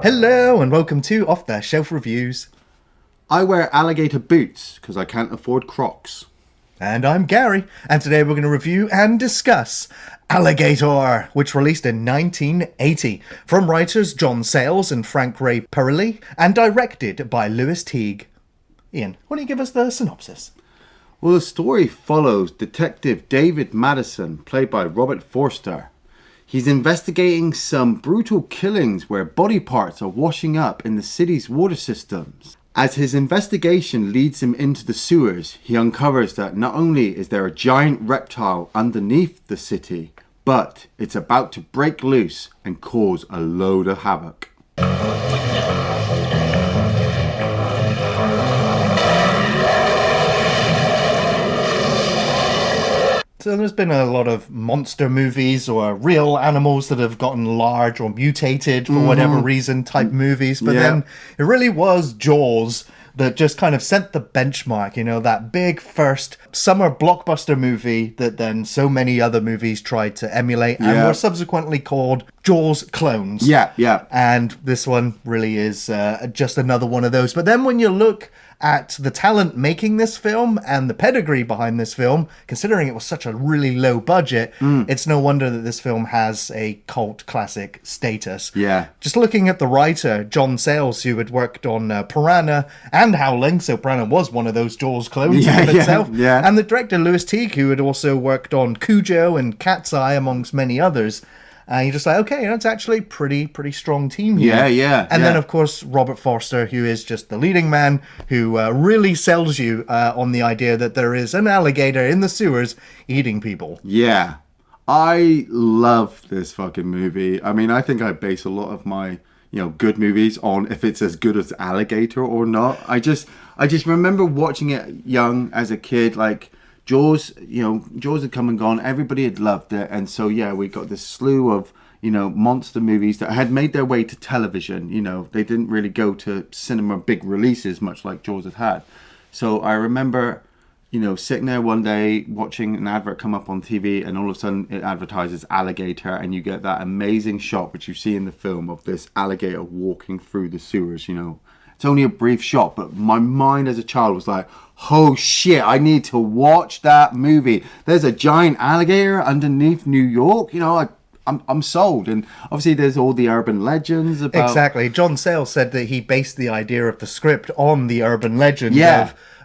Hello and welcome to Off the Shelf Reviews. I wear alligator boots because I can't afford Crocs. And I'm Gary, and today we're going to review and discuss Alligator, which released in 1980, from writers John Sayles and Frank Ray Perilli, and directed by Teague. Ian, why don't you give us the synopsis? Well, the story follows Detective David Madison, played by Robert Forster. He's investigating some brutal killings where body parts are washing up in the city's water systems. As his investigation leads him into the sewers, he uncovers that not only is there a giant reptile underneath the city, but it's about to break loose and cause a load of havoc. So there's been a lot of monster movies or real animals that have gotten large or mutated for whatever reason type movies. But then it really was Jaws that just kind of set the benchmark, you know, that big first summer blockbuster movie that then so many other movies tried to emulate and were subsequently called Jaws clones. Yeah. And this one really is just another one of those. But then when you look at the talent making this film and the pedigree behind this film, considering it was such a really low budget, it's no wonder that this film has a cult classic status. Yeah. Just looking at the writer, John Sayles, who had worked on Piranha and Howling, so Piranha was one of those Jaws clones in itself. Yeah. And the director, Teague, who had also worked on Cujo and Cat's Eye, amongst many others. And you're just like, okay, that's actually pretty strong team here. Yeah. And then, of course, Robert Forster, who is just the leading man, who really sells you on the idea that there is an alligator in the sewers eating people. Yeah. I love this fucking movie. I mean, I think I base a lot of my, good movies on if it's as good as Alligator or not. I just remember watching it young as a kid, like Jaws had come and gone. Everybody had loved it. And so, we got this slew of, monster movies that had made their way to television. They didn't really go to cinema big releases, much like Jaws had. So I remember, sitting there one day watching an advert come up on TV, and all of a sudden it advertises Alligator, and you get that amazing shot, which you see in the film, of this alligator walking through the sewers, It's only a brief shot, but my mind as a child was like, oh shit, I need to watch that movie. There's a giant alligator underneath New York. I'm sold. And obviously there's all the urban legends about... Exactly. John Sayles said that he based the idea of the script on the urban legend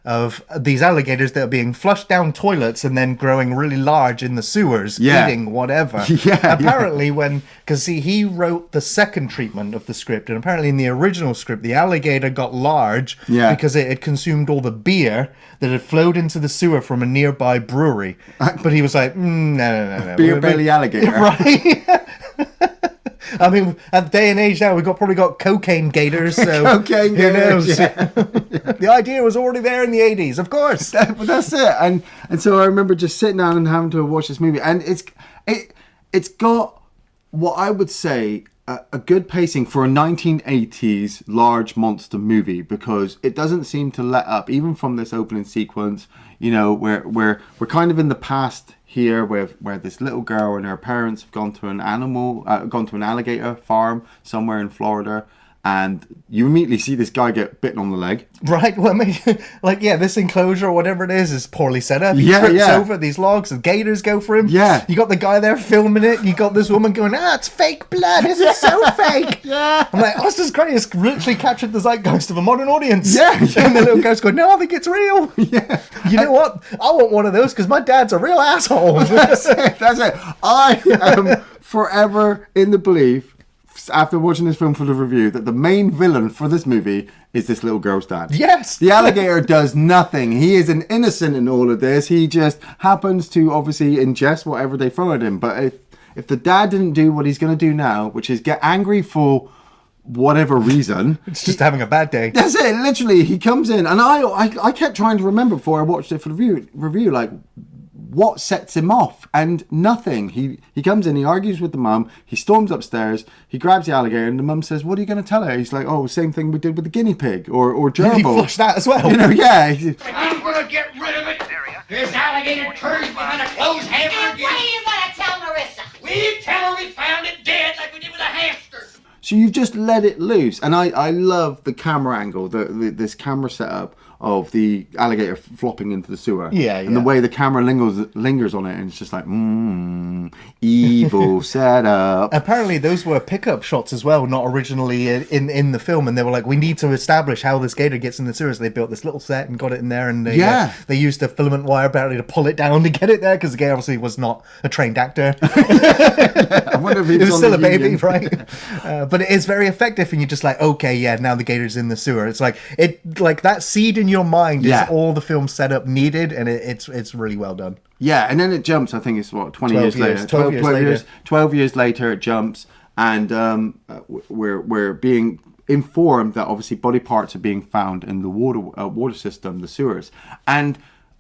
of these alligators that are being flushed down toilets and then growing really large in the sewers, eating whatever. Apparently because he wrote the second treatment of the script, and apparently in the original script, the alligator got large because it had consumed all the beer that had flowed into the sewer from a nearby brewery. But he was like, no. Beer belly alligator. Right? I mean, at the day and age now, we've probably got cocaine gators, so cocaine who knows? gators, The idea was already there in the 80s, of course. But that's it. And so I remember just sitting down and having to watch this movie, and it's got what I would say a good pacing for a 1980s large monster movie, because it doesn't seem to let up, even from this opening sequence. Where we're kind of in the past here, where this little girl and her parents have gone to an alligator farm somewhere in Florida, and you immediately see this guy get bitten on the leg. Right. Well, I mean, this enclosure or whatever it is poorly set up. He trips over these logs and gators go for him. Yeah. You got the guy there filming it. You got this woman going, it's fake blood. This is so fake. I'm like, this is great. It's literally captured the zeitgeist of a modern audience. Yeah. And the little guy's going, no, I think it's real. Yeah. You know what? I want one of those because my dad's a real asshole. That's it. I am forever in the belief, after watching this film for the review, that the main villain for this movie is this little girl's dad. Yes. The alligator does nothing. He is an innocent in all of this. He just happens to obviously ingest whatever they throw at him. But if the dad didn't do what he's going to do now, which is get angry for whatever reason, it's just having a bad day. That's it. Literally, he comes in, and I kept trying to remember before I watched it for the review, like, what sets him off? And nothing. He comes in, he argues with the mum, he storms upstairs, he grabs the alligator, and the mum says, what are you going to tell her? He's like, same thing we did with the guinea pig, or gerbil. He flushed that as well. I'm going to get rid of it. This alligator turds behind a closed hamster. And what are you going to tell Marissa? We tell her we found it dead like we did with a hamster. So you've just let it loose. And I love the camera angle, this camera setup of the alligator flopping into the sewer. Yeah, And the way the camera lingers on it, and it's just like, evil setup. Apparently those were pickup shots as well, not originally in the film, and they were like, we need to establish how this gator gets in the sewers. They built this little set and got it in there, and they used a filament wire apparently to pull it down to get it there, because the gator obviously was not a trained actor. I wonder if it was still a baby, right? But it is very effective, and you're just like, okay, yeah, now the gator's in the sewer. It's like that seed in your mind is all the film setup needed, and it's really well done. Yeah, and then it jumps. I think it's 20 years later. 12 years later, it jumps, and we're being informed that obviously body parts are being found in the water system, the sewers. And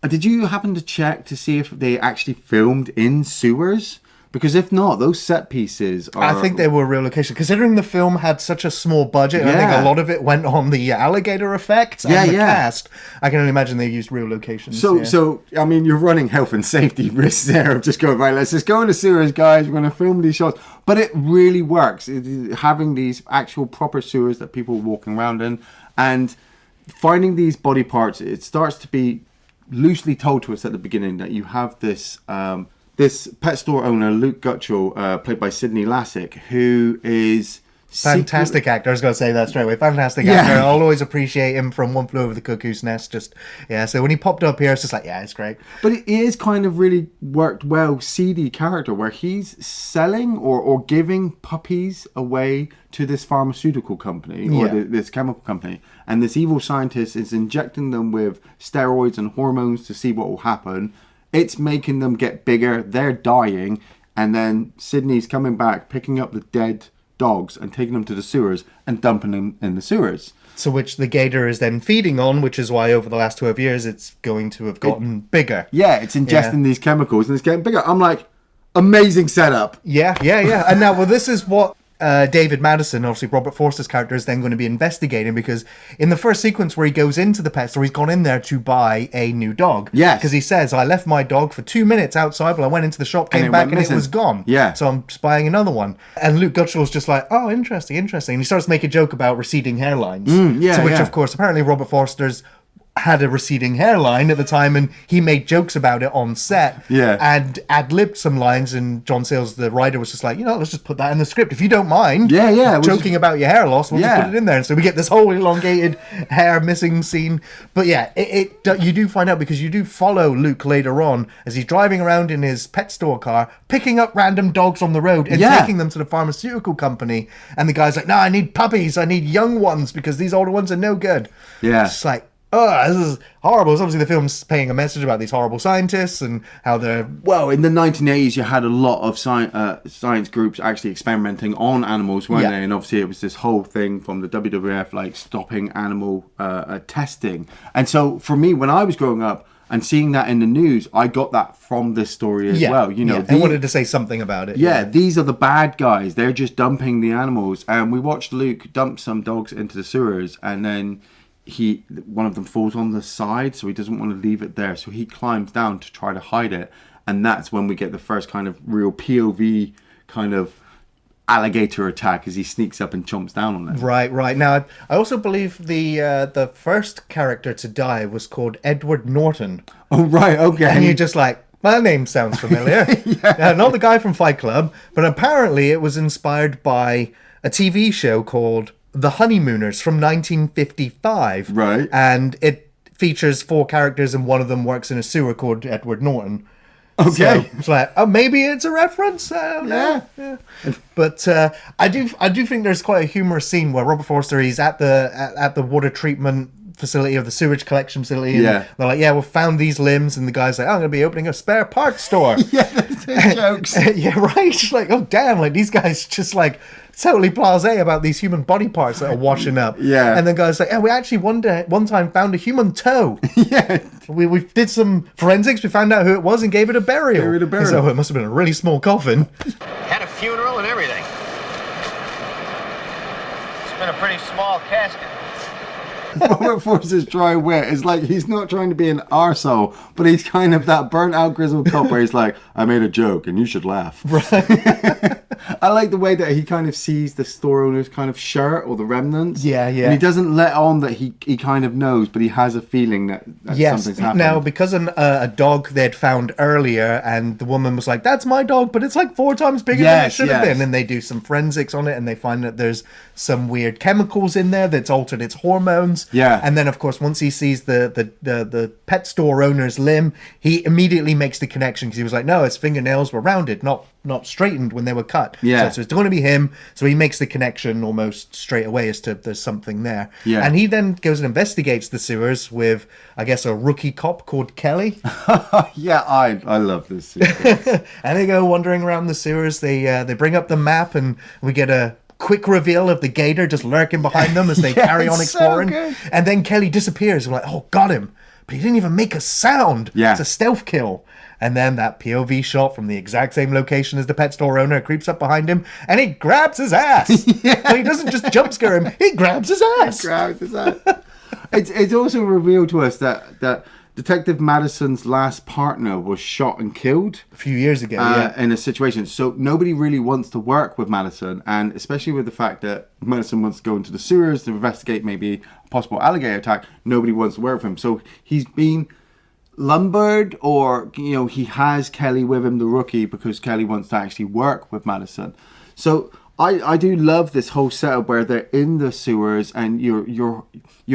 did you happen to check to see if they actually filmed in sewers? Because if not, those set pieces are... I think they were real location. Considering the film had such a small budget, I think a lot of it went on the alligator effects and the cast. I can only imagine they used real locations. So I mean, you're running health and safety risks there of just going, right, let's just go in the sewers, guys. We're going to film these shots. But it really works. Having these actual proper sewers that people are walking around in, and finding these body parts, it starts to be loosely told to us at the beginning that you have this... this pet store owner, Luke Gutchell, played by Sidney Lassick, who is... Fantastic actor. I was going to say that straight away. Fantastic actor. I'll always appreciate him from One Flew Over the Cuckoo's Nest. So when he popped up here, it's just like, yeah, it's great. But it is kind of really worked well, seedy character, where he's selling or giving puppies away to this pharmaceutical company or this chemical company. And this evil scientist is injecting them with steroids and hormones to see what will happen. It's making them get bigger. They're dying. And then Sydney's coming back, picking up the dead dogs and taking them to the sewers and dumping them in the sewers. So which the gator is then feeding on, which is why over the last 12 years it's going to have gotten bigger. Yeah, it's ingesting these chemicals and it's getting bigger. I'm like, amazing setup. Yeah. And now, this is what David Madison, obviously Robert Forster's character, is then going to be investigating, because in the first sequence where he goes into the pet store, he's gone in there to buy a new dog. Yes. Because he says, I left my dog for 2 minutes outside, but I went into the shop, came back, and it was gone. Yeah. So I'm just buying another one. And Luke Gutchell's just like, oh, interesting. And he starts to make a joke about receding hairlines. To which, of course, apparently Robert Forster's had a receding hairline at the time, and he made jokes about it on set and ad-libbed some lines, and John Sayles, the writer, was just like, let's just put that in the script if you don't mind joking about your hair loss, we'll just put it in there. And so we get this whole elongated hair missing scene. But you do find out, because you do follow Luke later on as he's driving around in his pet store car, picking up random dogs on the road and taking them to the pharmaceutical company, and the guy's like, no, I need puppies, I need young ones, because these older ones are no good. It's like, oh, this is horrible. It's obviously the film's paying a message about these horrible scientists and how they're... Well, in the 1980s, you had a lot of science groups actually experimenting on animals, weren't they? And obviously it was this whole thing from the WWF, like, stopping animal testing. And so, for me, when I was growing up and seeing that in the news, I got that from this story as well. They wanted to say something about it. These are the bad guys. They're just dumping the animals. And we watched Luke dump some dogs into the sewers, and then... one of them falls on the side, so he doesn't want to leave it there, so he climbs down to try to hide it, and that's when we get the first kind of real POV kind of alligator attack as he sneaks up and chomps down on it. Right. Now, I also believe the first character to die was called Edward Norton. Oh, right, okay. And you're just like, my name sounds familiar. Not the guy from Fight Club, but apparently it was inspired by a TV show called The Honeymooners from 1955. Right. And it features 4 characters, and one of them works in a sewer called Edward Norton. Okay. So it's like, maybe it's a reference. I don't know. Yeah. But I do think there's quite a humorous scene where Robert Forster, he's at the water treatment facility, of the sewage collection facility, and they're like, we found these limbs, and the guy's like, I'm going to be opening a spare parts store. That's jokes. Right. Like, oh damn, like these guys just like totally blasé about these human body parts that are washing up. And the guy's like, we actually one time found a human toe. We did some forensics, we found out who it was, and gave it a burial. So it must have been a really small coffin. Had a funeral and everything. It's been a pretty small casket. Robert Forster's dry wit is like, he's not trying to be an arsehole, but he's kind of that burnt out grizzled cop where he's like, I made a joke and you should laugh. Right. I like the way that he kind of sees the store owner's kind of shirt or the remnants. Yeah, yeah. And he doesn't let on that he kind of knows, but he has a feeling that something's happened. Now, because a dog they'd found earlier, and the woman was like, "That's my dog, but it's like 4 times bigger than it should have been." And they do some forensics on it, and they find that there's some weird chemicals in there that's altered its hormones. Yeah. And then, of course, once he sees the pet store owner's limb, he immediately makes the connection, because he was like, "No, his fingernails were rounded, not straightened when they were cut." Yeah. So it's going to be him. So he makes the connection almost straight away as to there's something there. Yeah. And he then goes and investigates the sewers with, I guess, a rookie cop called Kelly. Yeah, I love this sequence. And they go wandering around the sewers. They bring up the map, and we get a quick reveal of the Gator just lurking behind them as they carry on exploring. So good. And then Kelly disappears. We're like, "Oh, got him." But he didn't even make a sound. Yeah. It's a stealth kill. And then that POV shot from the exact same location as the pet store owner creeps up behind him, and he grabs his ass. But he doesn't just jump scare him, he grabs his ass. It's also revealed to us that Detective Madison's last partner was shot and killed A few years ago, in a situation. So nobody really wants to work with Madison, and especially with the fact that Madison wants to go into the sewers to investigate maybe a possible alligator attack, nobody wants to work with him. So he's been lumbered, or he has Kelly with him, the rookie, because Kelly wants to actually work with Madison. So I do love this whole setup where they're in the sewers, and you're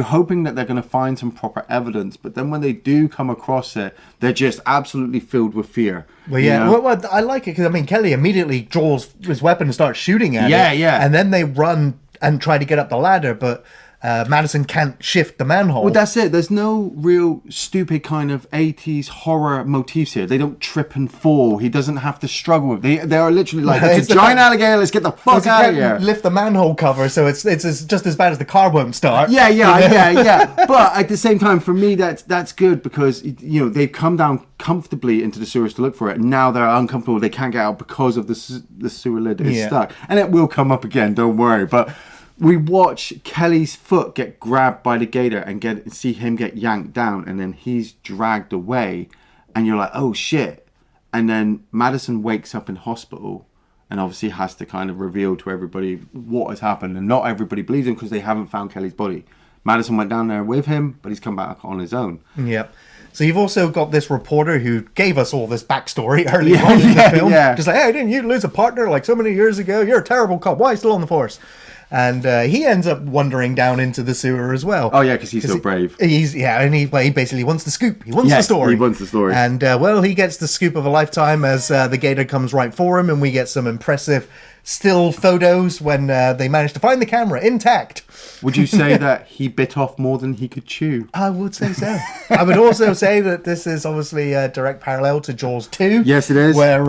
hoping that they're going to find some proper evidence, but then when they do come across it, they're just absolutely filled with fear. Well, yeah. Well, I like it because Kelly immediately draws his weapon and starts shooting at it. Yeah. And then they run and try to get up the ladder, but Madison can't shift the manhole. Well, that's it. There's no real stupid kind of 80s horror motifs here. They don't trip and fall. He doesn't have to struggle with. They are literally like, it's a giant alligator. Let's get the fuck out of here. Lift the manhole cover, so it's just as bad as the car won't start. Yeah. But at the same time, for me, that's good, because they've come down comfortably into the sewers to look for it. And now they're uncomfortable. They can't get out because of the sewer lid is stuck, and it will come up again. Don't worry. But we watch Kelly's foot get grabbed by the Gator and see him get yanked down, and then he's dragged away, and you're like, oh shit. And then Madison wakes up in hospital, and obviously has to kind of reveal to everybody what has happened, and not everybody believes him because they haven't found Kelly's body. Madison went down there with him, but he's come back on his own. Yep. So you've also got this reporter who gave us all this backstory early on in the film. Yeah. Just like, "Hey, didn't you lose a partner like so many years ago? You're a terrible cop. Why are you still on the force?" And he ends up wandering down into the sewer as well. Oh yeah, because he's so brave. And he basically wants the scoop. He wants the story. He wants the story. And he gets the scoop of a lifetime as the Gator comes right for him, and we get some impressive still photos when they manage to find the camera intact. Would you say that he bit off more than he could chew? I would say so. I would also say that this is obviously a direct parallel to Jaws 2. Yes, it is. Where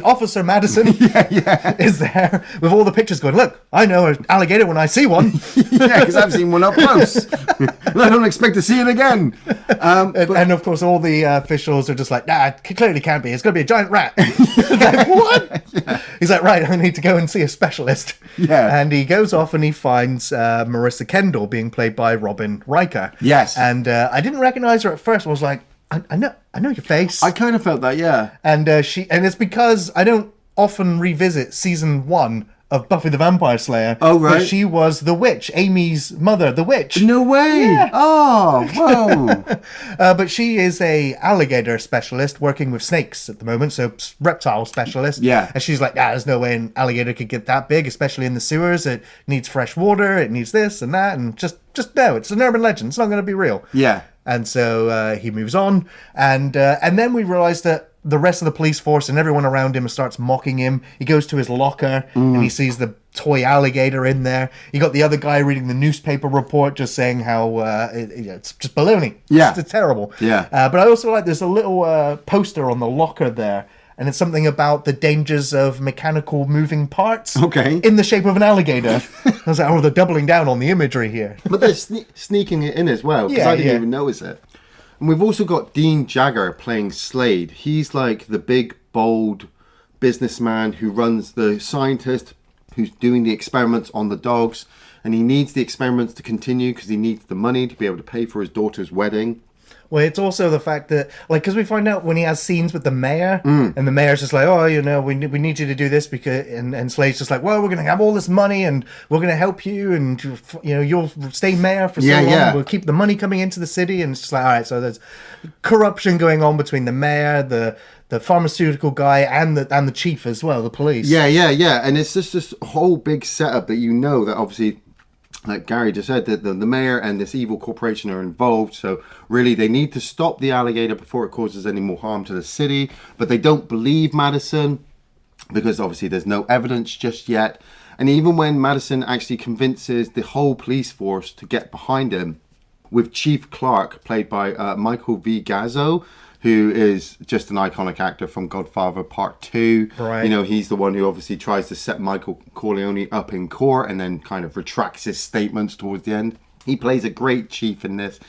Officer Madison is there with all the pictures going, "Look, I know an alligator when I see one." Yeah, because I've seen one up close. And I don't expect to see it again. And of course, all the officials are just like, "Nah, it clearly can't be. It's going to be a giant rat." Like, what? Yeah. He's like, "Right, I need to go and see a specialist." Yeah. And he goes off and he finds Marissa Kendall being played by Robin Riker. Yes. And I didn't recognize her at first. I was like, I know your face. I kind of felt that, yeah. And it's because I don't often revisit season 1 of Buffy the Vampire Slayer. Oh, right. Where she was the witch, Amy's mother, the witch. No way. Yeah. Oh, whoa. But she is a alligator specialist working with snakes at the moment, so reptile specialist. Yeah. And she's like, there's no way an alligator could get that big, especially in the sewers. It needs fresh water, it needs this and that, and just no, it's an urban legend. It's not going to be real. Yeah. And so he moves on, and then we realize that the rest of the police force and everyone around him starts mocking him. He goes to his locker and he sees the toy alligator in there. You got the other guy reading the newspaper report just saying how it's just baloney. Yeah. It's terrible. Yeah. But I also like there's a little poster on the locker there, and it's something about the dangers of mechanical moving parts. Okay. In the shape of an alligator. I was like, they're doubling down on the imagery here. But they're sneaking it in as well, because I didn't even notice it. And we've also got Dean Jagger playing Slade. He's like the big, bold businessman who runs the scientist who's doing the experiments on the dogs. And he needs the experiments to continue because he needs the money to be able to pay for his daughter's wedding. Well, it's also the fact that, like, because we find out when he has scenes with the mayor, and the mayor's just like, oh, we need you to do this because, and Slade's just like, well, we're going to have all this money and we're going to help you, and you'll stay mayor for so long. We'll keep the money coming into the city, and it's just like, all right, so there's corruption going on between the mayor, the pharmaceutical guy, and the chief as well, the police. Yeah, and it's just this whole big setup that that obviously, like Gary just said, that the mayor and this evil corporation are involved. So really, they need to stop the alligator before it causes any more harm to the city. But they don't believe Madison because obviously there's no evidence just yet. And even when Madison actually convinces the whole police force to get behind him, with Chief Clark, played by Michael V. Gazzo, who is just an iconic actor from Godfather Part 2. Right. He's the one who obviously tries to set Michael Corleone up in court and then kind of retracts his statements towards the end. He plays a great chief in this.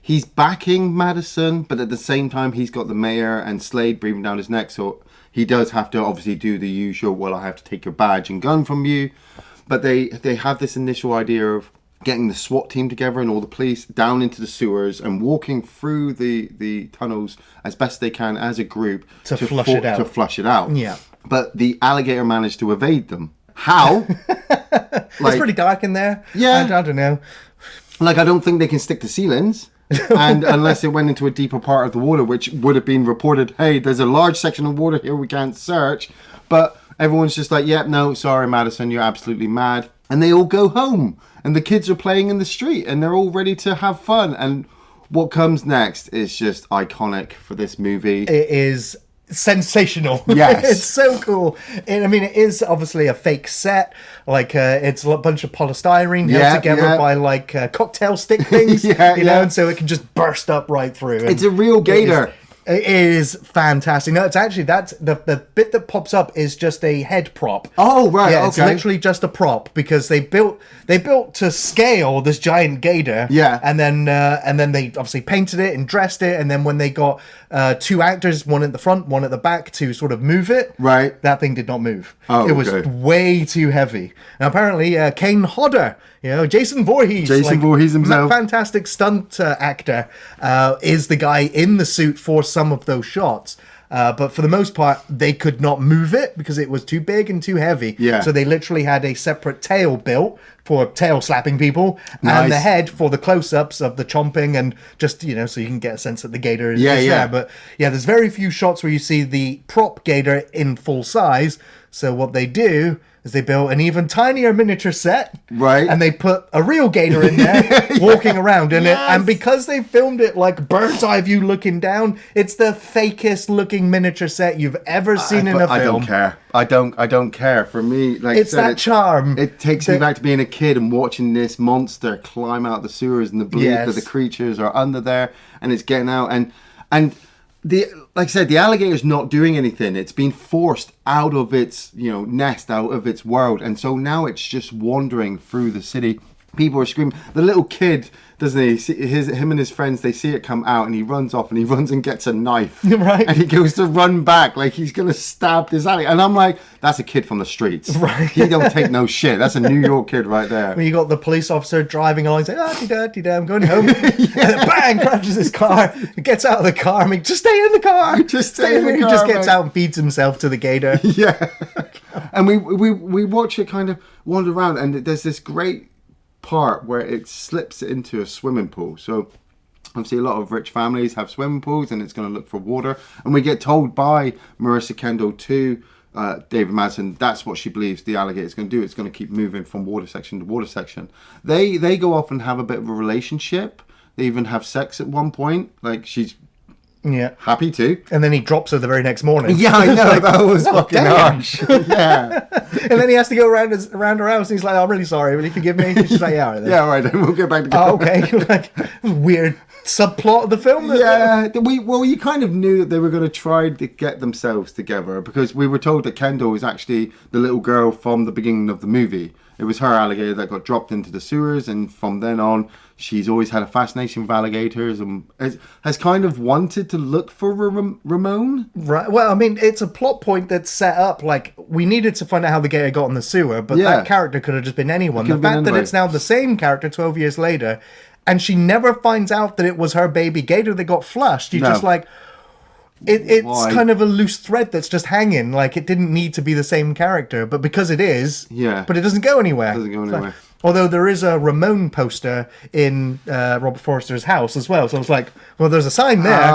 He's backing Madison, but at the same time, he's got the mayor and Slade breathing down his neck. So he does have to obviously do the usual, well, I have to take your badge and gun from you. But they have this initial idea of getting the SWAT team together and all the police down into the sewers and walking through the tunnels as best they can as a group to flush it out. Yeah. But the alligator managed to evade them. How? It's pretty dark in there. Yeah. I don't know. I don't think they can stick to ceilings. And unless it went into a deeper part of the water, which would have been reported, hey, there's a large section of water here we can't search. But everyone's just like, yep, no, sorry, Madison, you're absolutely mad. And they all go home. And the kids are playing in the street. And they're all ready to have fun. And what comes next is just iconic for this movie. It is sensational. Yes. It's so cool. It is obviously a fake set. It's a bunch of polystyrene held together by cocktail stick things. And so it can just burst up right through. It's a real gator. It is fantastic. No, it's actually, that's the bit that pops up is just a head prop. Oh, right. Yeah, okay. It's literally just a prop because they built to scale this giant gator. Yeah. And then they obviously painted it and dressed it. And then when they got two actors, one at the front, one at the back, to sort of move it, right, that thing did not move. Oh, it was way too heavy. And apparently, Kane Hodder, Jason Voorhees himself, fantastic stunt actor, is the guy in the suit for some of those shots. But for the most part, they could not move it because it was too big and too heavy. Yeah. So they literally had a separate tail built for tail slapping people, nice, and the head for the close-ups of the chomping, and just, so you can get a sense that the gator is there. But there's very few shots where you see the prop gator in full size. So what they do is they built an even tinier miniature set, right? And they put a real gator in there, walking around in it. And because they filmed it like bird's eye view looking down, it's the fakest looking miniature set you've ever seen in a film. I don't care. I don't care. For me, it's that charm. It takes me back to being a kid and watching this monster climb out the sewers and the belief that the creatures are under there and it's getting out and. Like I said, the alligator's not doing anything. It's been forced out of its, nest, out of its world. And so now it's just wandering through the city. People are screaming. The little kid, doesn't he? Him and his friends, they see it come out and he runs off and he runs and gets a knife. Right. And he goes to run back like he's going to stab this alligator. And I'm like, that's a kid from the streets. Right. He don't take no shit. That's a New York kid right there. When you got the police officer driving along saying, I'm going home. And then bang, crashes his car. He gets out of the car. Just stay in the car. Just stay in the car. He just gets out and feeds himself to the gator. Yeah. And we watch it kind of wander around and there's this great part where it slips into a swimming pool. So obviously a lot of rich families have swimming pools and it's going to look for water, and we get told by Marissa Kendall to David Madsen that's what she believes the alligator is going to do. It's going to keep moving from water section to water section. They go off and have a bit of a relationship. They even have sex at one point. She's happy to. And then he drops her the very next morning. Yeah, I know. That was fucking harsh. Yeah. And then he has to go around her house and he's like, I'm really sorry, will you forgive me? And she's like, yeah, all right then. Yeah, all right then. We'll get back together. Oh, okay. Weird subplot of the film. You kind of knew that they were going to try to get themselves together because we were told that Kendall is actually the little girl from the beginning of the movie. It was her alligator that got dropped into the sewers, and from then on, she's always had a fascination with alligators and has kind of wanted to look for Ramon. Right. Well, it's a plot point that's set up. We needed to find out how the gator got in the sewer, but that character could have just been anyone. The fact that it's now the same character 12 years later, and she never finds out that it was her baby Gator that got flushed. You're No. just like, it's Why? kind of a loose thread that's just hanging. Like, it didn't need to be the same character, but because it is, Yeah. but it doesn't go anywhere. It doesn't go It's like- anywhere. although there is a Ramon poster in Robert Forster's house as well. So I was like, well, there's a sign there.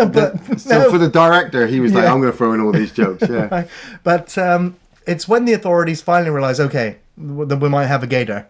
But so no. for the director, he was like, Yeah. I'm going to throw in all these jokes. Yeah. But it's when the authorities finally realize, okay, that we might have a Gator.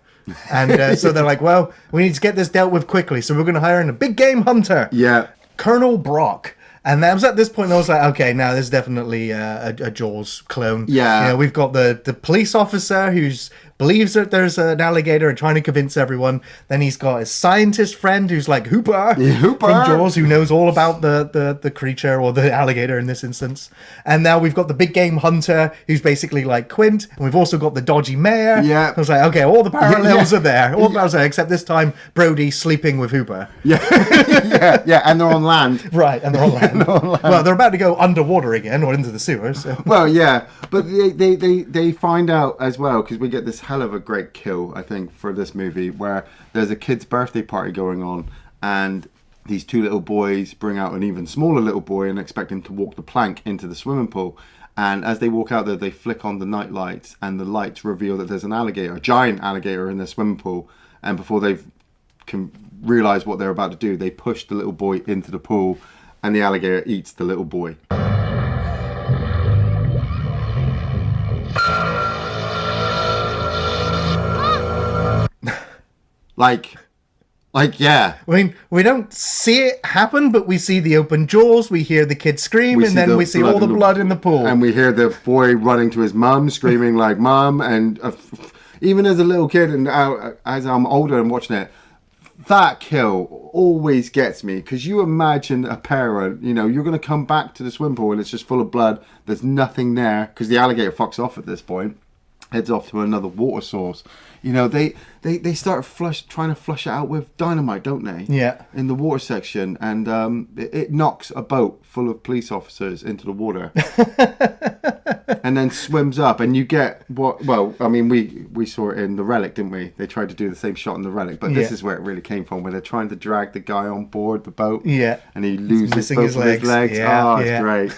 And so they're like, well, we need to get this dealt with quickly. So we're going to hire in a big game hunter. Yeah. Colonel Brock. And that was at this point I was like, okay, now this is definitely a Jaws clone. Yeah. You know, we've got the police officer who's believes that there's an alligator and trying to convince everyone. Then he's got his scientist friend who's like Hooper, Hooper from Jaws, who knows all about the creature or the alligator in this instance. And now we've got the big game hunter who's basically like Quint. And we've also got the dodgy mayor. Yeah. I was like, okay, all the parallels Yeah. are there. All the parallels are there, except this time Brody sleeping with Hooper. Yeah, and they're on land. Right, and they're on land. Well, they're about to go underwater again or into the sewers. So. Well, yeah, but they find out as well, because we get this hell of a great kill, I think, for this movie, where there's a kid's birthday party going on, and these two little boys bring out an even smaller little boy and expect him to walk the plank into the swimming pool. And as they walk out there, they flick on the night lights, and the lights reveal that there's an alligator, a giant alligator in their swimming pool. And before they can realize what they're about to do, they push the little boy into the pool, and the alligator eats the little boy. Like, yeah. I mean, we don't see it happen, but we see the open jaws, we hear the kid scream, and then we see all the blood in the pool. And we hear the boy running to his mum, screaming like, Mum. And even as a little kid, and as I'm older and watching it, that kill always gets me. Because you imagine a parent, you know, you're going to come back to the swimming pool and it's just full of blood. There's nothing there, because the alligator fucks off at this point. Heads off to another water source. You know, they start trying to flush it out with dynamite, don't they? Yeah. In the water section, and it knocks a boat full of police officers into the water, and then swims up, and you get what? Well, I mean, we saw it in The Relic, didn't we? They tried to do the same shot in The Relic, but this is where it really came from, where they're trying to drag the guy on board the boat, Yeah. and he loses missing both his of his legs. Yeah, It's yeah. great.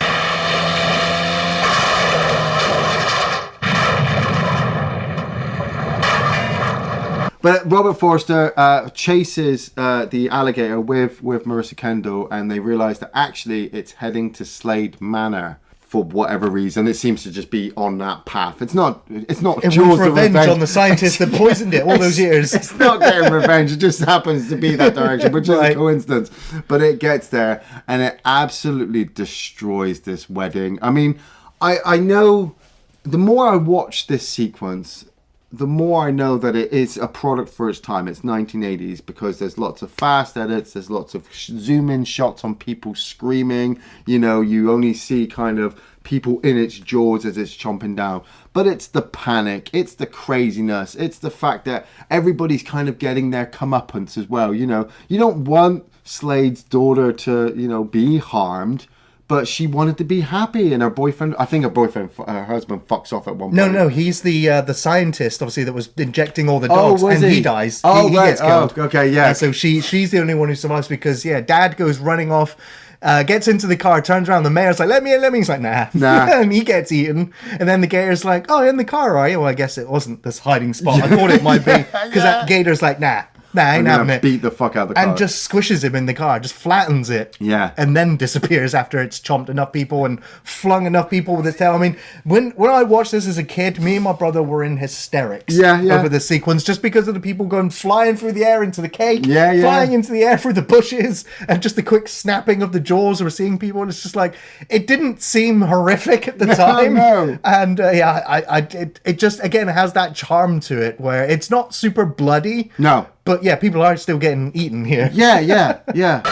But Robert Forster chases the alligator with Marissa Kendall, and they realise that actually it's heading to Slade Manor for whatever reason. It seems to just be on that path. It's not. It Jaws was of revenge on the scientist that poisoned it all those years. It's not getting revenge. It just happens to be that direction, which is Right. a coincidence. But it gets there, and it absolutely destroys this wedding. I mean, I know the more I watch this sequence, the more I know that it is a product for its time. It's 1980s, because there's lots of fast edits, there's lots of zoom in shots on people screaming. You know, you only see kind of people in its jaws as it's chomping down. But it's the panic, it's the craziness, it's the fact that everybody's kind of getting their comeuppance as well. You know, you don't want Slade's daughter to, you know, be harmed. But she wanted to be happy, and her boyfriend, I think her husband fucks off at one point. No, he's the scientist, obviously, that was injecting all the dogs, was and he? he dies. Oh, he right. gets killed. Oh, okay, yeah. And so she's the only one who survives, because, Dad goes running off, gets into the car, turns around, the mayor's like, let me in. He's like, nah. And he gets eaten. And then the Gator's like, oh, in the car, are you? Well, I guess it wasn't this hiding spot. I thought it might be, because that Gator's like, nah, I ain't having it. Beat the fuck out of the car. And just squishes him in the car, just flattens it. Yeah. And then disappears after it's chomped enough people and flung enough people with its tail. I mean, when I watched this as a kid, me and my brother were in hysterics over this sequence, just because of the people going flying through the air into the cake, flying into the air through the bushes, and just the quick snapping of the jaws. We're seeing people, and it's just like, it didn't seem horrific at the time. No. And it just, again, has that charm to it, where it's not super bloody. No. But yeah, people are still getting eaten here. Yeah.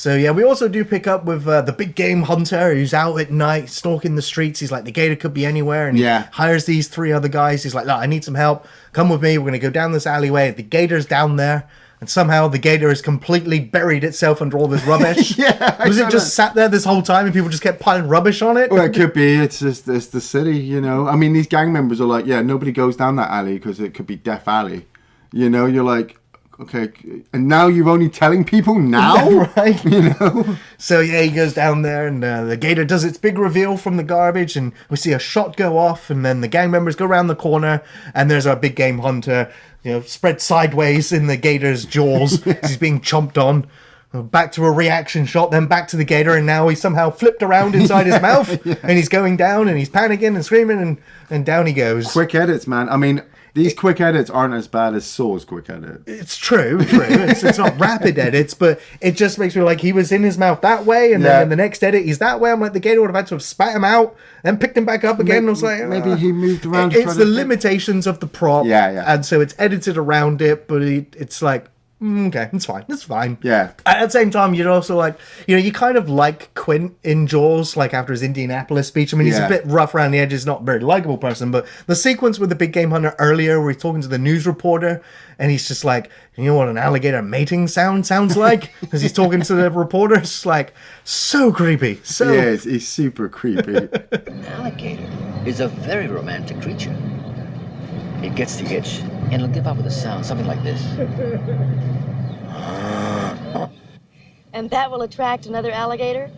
So yeah, we also do pick up with the big game hunter who's out at night stalking the streets. He's like, the gator could be anywhere, and he hires these 3 other guys. He's like, look, I need some help. Come with me. We're going to go down this alleyway. The gator's down there. And somehow the gator has completely buried itself under all this rubbish. Was it just sat there this whole time and people just kept piling rubbish on it? Well, it could be. It's the city, you know. I mean, these gang members are like, yeah, nobody goes down that alley because it could be Death Alley. You know, you're like, okay, and now you're only telling people now? Yeah, right. You know? So yeah, he goes down there and the gator does its big reveal from the garbage and we see a shot go off and then the gang members go around the corner and there's our big game hunter, you know, spread sideways in the gator's jaws as he's being chomped on. Back to a reaction shot, then back to the gator, and now he's somehow flipped around inside his mouth, and he's going down, and he's panicking and screaming, and down he goes. Quick edits, man. I mean, these quick edits aren't as bad as Saw's quick edit. It's true. It's not rapid edits, but it just makes me like he was in his mouth that way, and then in the next edit he's that way. I'm like, the gator would have had to have spat him out, then picked him back up again. And I was like, maybe he moved around. It's the limitations of the prop, yeah, and so it's edited around it, but it's like, okay, it's fine. Yeah. At the same time, you're also like, you know, you kind of like Quint in Jaws, like after his Indianapolis speech. I mean, he's a bit rough around the edges, not a very likable person, but the sequence with the big game hunter earlier where he's talking to the news reporter and he's just like, you know what an alligator mating sounds like? As he's talking to the reporter, it's like, so creepy. So yeah, he's super creepy. An alligator is a very romantic creature. It gets the itch, and it'll give out with a sound, something like this. And that will attract another alligator?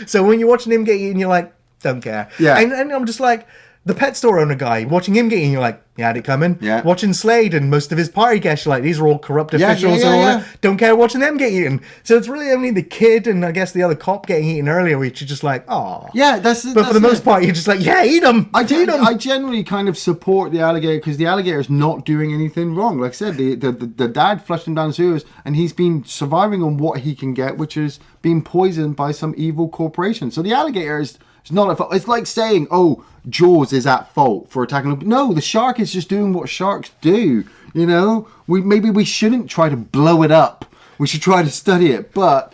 So when you're watching him get eaten, you're like, don't care. Yeah. And I'm just like, the pet store owner guy, watching him get eaten, you're like, you had it coming. Yeah. Watching Slade and most of his party guests, you're like, these are all corrupt officials and all yeah. that. Don't care watching them get eaten. So it's really only the kid and I guess the other cop getting eaten earlier, which you're just like, oh. Yeah, But for the most part, you're just like, yeah, eat them. I generally kind of support the alligator because the alligator is not doing anything wrong. Like I said, the dad flushed him down the sewers and he's been surviving on what he can get, which is being poisoned by some evil corporation. So the alligator is not at fault. It's like saying, oh, Jaws is at fault for attacking him. No, the shark is just doing what sharks do. You know, maybe we shouldn't try to blow it up. We should try to study it. But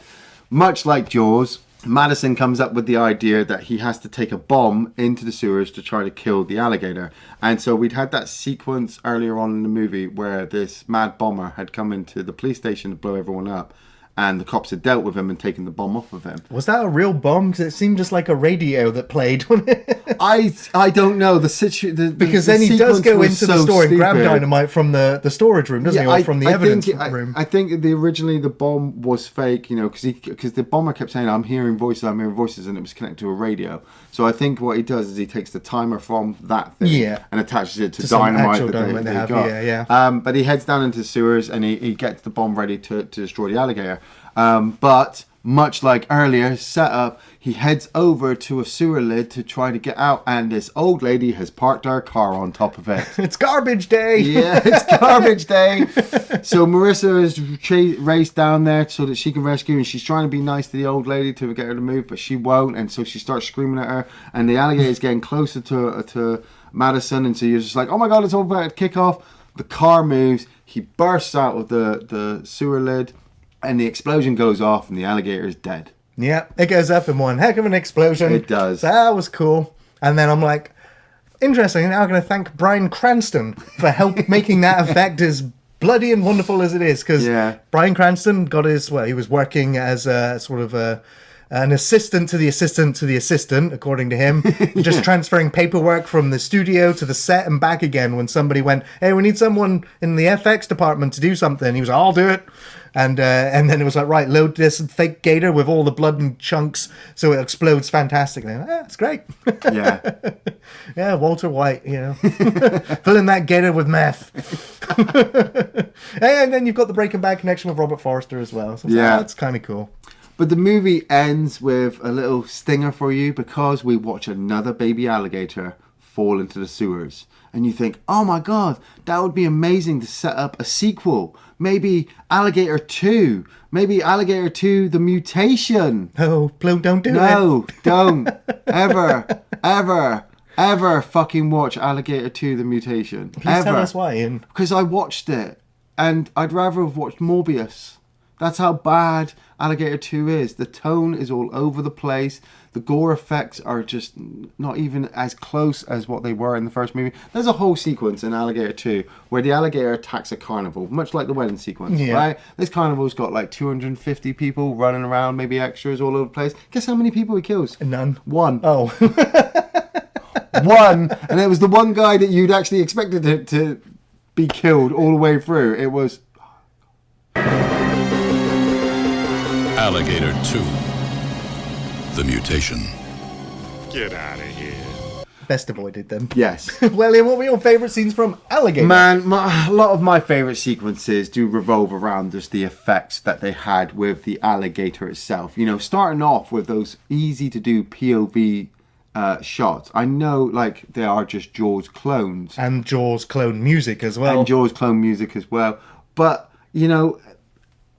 much like Jaws, Madison comes up with the idea that he has to take a bomb into the sewers to try to kill the alligator. And so we'd had that sequence earlier on in the movie where this mad bomber had come into the police station to blow everyone up. And the cops had dealt with him and taken the bomb off of him. Was that a real bomb? Because it seemed just like a radio that played. I don't know. Because then he does go into the store and grab dynamite from the storage room, doesn't he? Or from the evidence room. I think originally the bomb was fake, you know, because the bomber kept saying, I'm hearing voices, and it was connected to a radio. So I think what he does is he takes the timer from that thing and attaches it to dynamite that they got. Yeah. But he heads down into the sewers and he gets the bomb ready to destroy the alligator. But much like earlier setup, he heads over to a sewer lid to try to get out, and this old lady has parked her car on top of it. It's garbage day. Yeah, it's garbage day. So Marissa is raced down there so that she can rescue, and she's trying to be nice to the old lady to get her to move, but she won't, and so she starts screaming at her, and the alligator is getting closer to Madison, and so you're just like, oh my god, it's all about to kick off. The car moves, he bursts out of the sewer lid, and the explosion goes off, and the alligator is dead. Yeah, it goes up in one heck of an explosion. It does. So that was cool. And then I'm like, interesting, now I'm going to thank Bryan Cranston for making that effect as bloody and wonderful as it is. Because Bryan Cranston got he was working as a sort of an assistant to the assistant to the assistant, according to him, just transferring paperwork from the studio to the set and back again when somebody went, hey, we need someone in the FX department to do something. He was like, I'll do it. And then it was like, right, load this fake gator with all the blood and chunks so it explodes fantastically. It's great. Yeah. Yeah, Walter White, you know. Filling that gator with meth. And then you've got the Breaking Bad connection with Robert Forster as well. So that's kind of cool. But the movie ends with a little stinger for you because we watch another baby alligator fall into the sewers. And you think, oh my god, that would be amazing to set up a sequel. Maybe Alligator 2. Maybe Alligator 2, The Mutation. Oh, don't do it. No, don't. Ever fucking watch Alligator 2, The Mutation. Please tell us why, Ian. Because I watched it. And I'd rather have watched Morbius. That's how bad Alligator 2 is. The tone is all over the place. The gore effects are just not even as close as what they were in the first movie. There's a whole sequence in Alligator 2 where the alligator attacks a carnival, much like the wedding sequence, right? This carnival's got like 250 people running around, maybe extras all over the place. Guess how many people he kills? None. One. Oh. One. And it was the one guy that you'd actually expected to be killed all the way through. It was... Alligator 2. The mutation. Get out of here. Best avoided them. Yes. Well, Ian, what were your favourite scenes from Alligator? Man, a lot of my favourite sequences do revolve around just the effects that they had with the alligator itself. You know, starting off with those easy to do POV shots. I know, like, they are just Jaws clones. And Jaws clone music as well. And Jaws clone music as well. But, you know,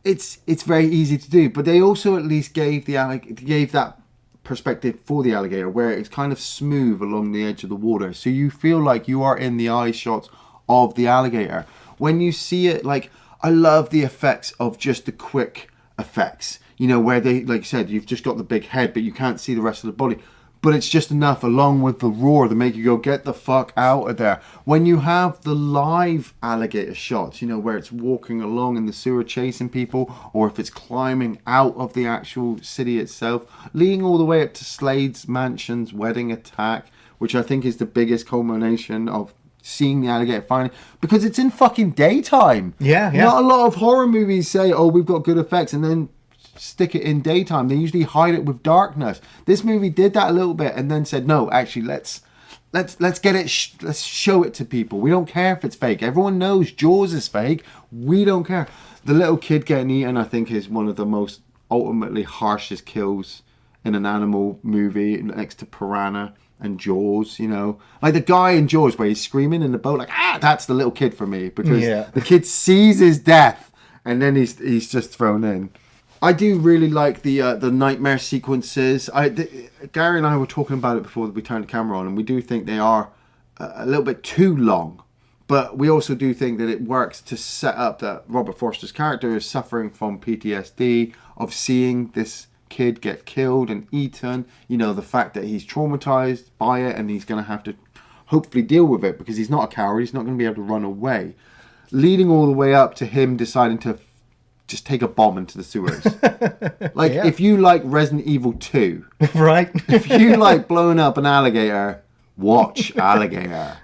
it's very easy to do. But they also at least gave that perspective for the alligator where it's kind of smooth along the edge of the water, so you feel like you are in the eye shots of the alligator. When you see it, like, I love the effects of just the quick effects, you know, where they, like you said, you've just got the big head but you can't see the rest of the body, but it's just enough along with the roar to make you go, get the fuck out of there. When you have the live alligator shots, you know, where it's walking along in the sewer chasing people, or if it's climbing out of the actual city itself, leading all the way up to Slade's mansion's wedding attack, which I think is the biggest culmination of seeing the alligator finally, because it's in fucking daytime. Yeah. Not a lot of horror movies say, oh, we've got good effects, and then stick it in daytime. They usually hide it with darkness. This movie did that a little bit and then said, no, actually, let's get it, let's show it to people. We don't care if it's fake. Everyone knows Jaws is fake. We don't care. The little kid getting eaten, I think, is one of the most ultimately harshest kills in an animal movie, next to Piranha and Jaws, you know. Like the guy in Jaws where he's screaming in the boat, like, that's the little kid for me, because the kid sees his death and then he's just thrown in. I do really like the nightmare sequences. Gary and I were talking about it before we turned the camera on, and we do think they are a little bit too long. But we also do think that it works to set up that Robert Forster's character is suffering from PTSD of seeing this kid get killed and eaten. You know, the fact that he's traumatized by it and he's going to have to hopefully deal with it because he's not a coward. He's not going to be able to run away. Leading all the way up to him deciding to just take a bomb into the sewers. Like, if you like Resident Evil 2, right? If you like blowing up an alligator, watch Alligator.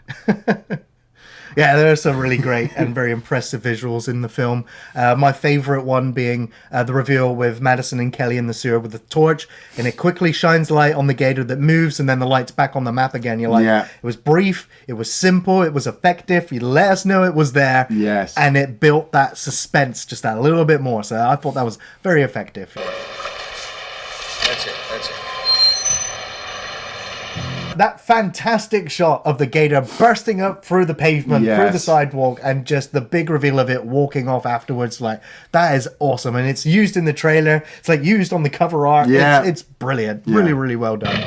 Yeah, there are some really great and very impressive visuals in the film. My favourite one being the reveal with Madison and Kelly in the sewer with the torch, and it quickly shines light on the gator that moves, and then the light's back on the map again. You're like, it was brief, it was simple, it was effective, you let us know it was there, and it built that suspense just that little bit more, so I thought that was very effective. That's it. That fantastic shot of the gator bursting up through the pavement, through the sidewalk, and just the big reveal of it walking off afterwards, like, that is awesome. And it's used in the trailer. It's like used on the cover art. It's brilliant. Really, really well done.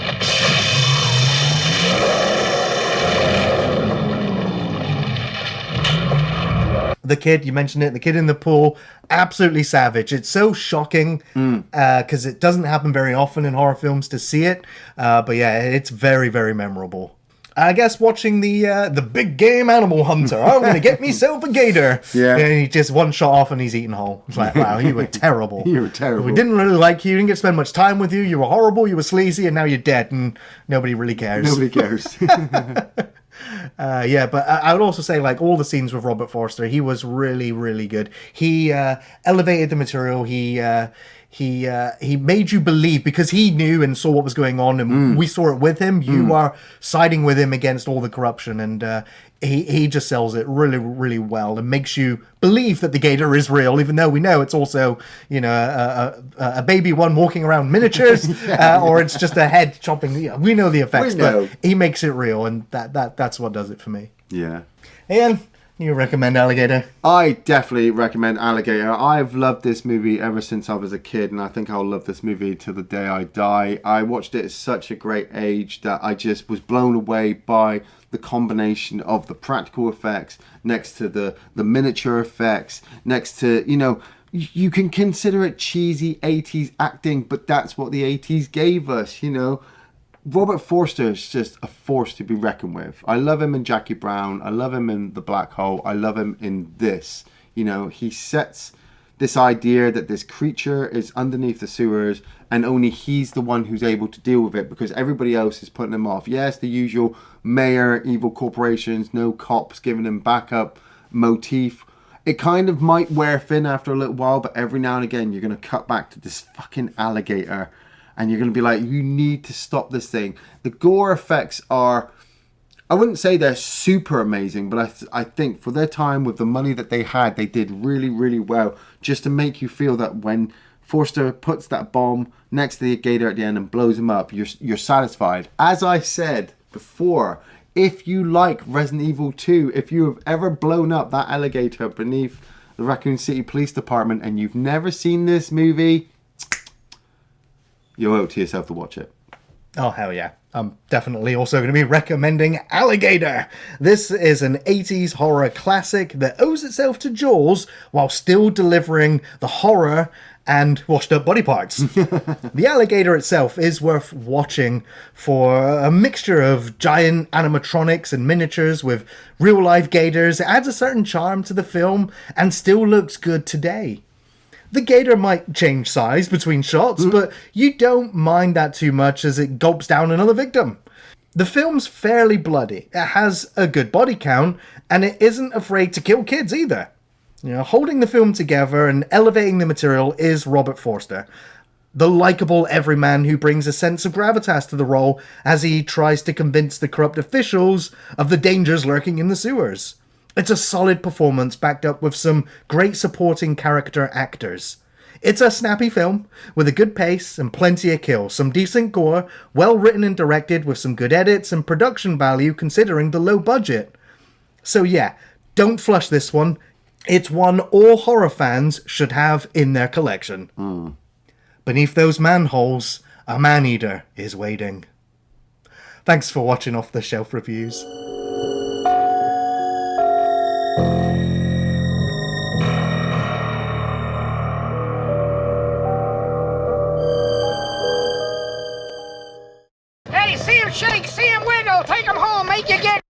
The kid, you mentioned it, the kid in the pool, absolutely savage. It's so shocking because it doesn't happen very often in horror films to see it. But yeah, it's very, very memorable. I guess watching the big game animal hunter. I'm going to get myself a gator. And he just one shot off and he's eaten whole. It's like, wow, you were terrible. You were terrible. We didn't really like you. Didn't get to spend much time with you. You were horrible. You were sleazy. And now you're dead. And nobody really cares. Nobody cares. But I would also say, like, all the scenes with Robert Forster, he was really, really good. He elevated the material. He made you believe because he knew and saw what was going on, and we saw it with him. You are siding with him against all the corruption, and he just sells it really, really well and makes you believe that the gator is real, even though we know it's also, you know, a baby one walking around miniatures, or it's just a head chopping. We know the effects, but he makes it real, and that's what does it for me. Yeah. Iain, you recommend Alligator? I definitely recommend Alligator. I've loved this movie ever since I was a kid, and I think I'll love this movie till the day I die. I watched it at such a great age that I just was blown away by the combination of the practical effects next to the miniature effects, next to, you know, you can consider it cheesy 80s acting, but that's what the 80s gave us, you know. Robert Forster is just a force to be reckoned with. I love him in Jackie Brown. I love him in The Black Hole. I love him in this. You know, he sets this idea that this creature is underneath the sewers and only he's the one who's able to deal with it because everybody else is putting him off. Yes, the usual mayor, evil corporations, no cops giving him backup motif. It kind of might wear thin after a little while, but every now and again you're going to cut back to this fucking alligator and you're going to be like, you need to stop this thing. The gore effects are, I wouldn't say they're super amazing, but I think for their time with the money that they had, they did really, really well just to make you feel that when Forster puts that bomb next to the Gator at the end and blows him up, you're satisfied. As I said before, if you like Resident Evil 2, if you have ever blown up that alligator beneath the Raccoon City Police Department and you've never seen this movie, you owe it to yourself to watch it. Oh, hell yeah. I'm definitely also going to be recommending Alligator. This is an 80s horror classic that owes itself to Jaws while still delivering the horror and washed up body parts. The Alligator itself is worth watching for a mixture of giant animatronics and miniatures with real life gators. It adds a certain charm to the film and still looks good today. The gator might change size between shots, but you don't mind that too much as it gulps down another victim. The film's fairly bloody. It has a good body count, and it isn't afraid to kill kids either. You know, holding the film together and elevating the material is Robert Forster, the likeable everyman who brings a sense of gravitas to the role as he tries to convince the corrupt officials of the dangers lurking in the sewers. It's a solid performance backed up with some great supporting character actors. It's a snappy film with a good pace and plenty of kills, some decent gore, well written and directed with some good edits and production value considering the low budget. So yeah, don't flush this one. It's one all horror fans should have in their collection. Beneath those manholes, a man-eater is waiting. Thanks for watching Off the Shelf Reviews. Hey, see him shake, see him wiggle, take him home, make you get